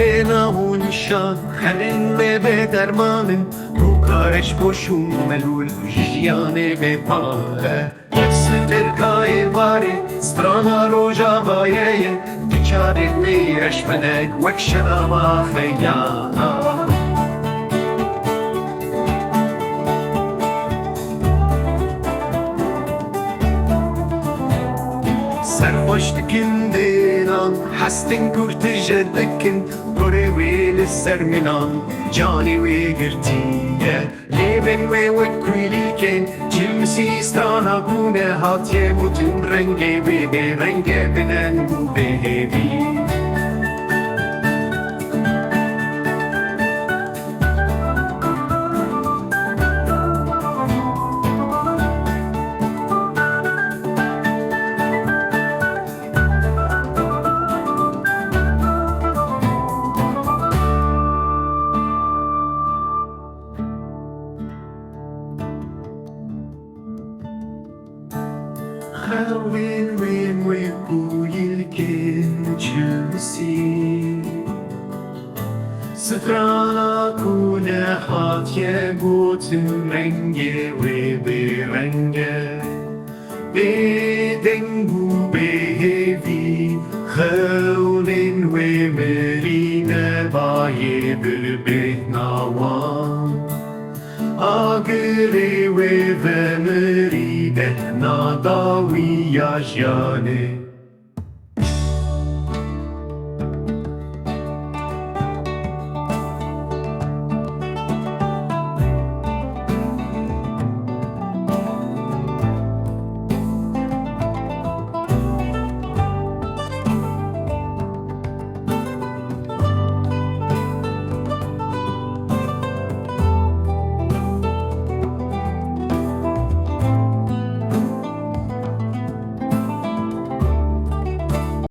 bena u nîşan Xemên me be dermanê Bûka reşpoş û melûl jiyanê be pare stêrka êvarê Strana rojavayê ye Çavên me reşbelek wek şeraba xeyalan Serxweş dikin dilan Hestên tije dikin Porê wê li ser milan Canê wê girtîye Lêvên wê wek kulîlkên çilmisî Strana bû nehatiye Bütün rengê wê bêrenge binen bû bêhêvî Xeyalan ve kulîlkên çilmisî Strana ku nehatiye Bütün rengê wê bêrenge Bêdeng bû bêhêvî Xewlên wê mirîne Bayê bilbêt nawan Agirê wê vemirîne Nada wî ya jiyanê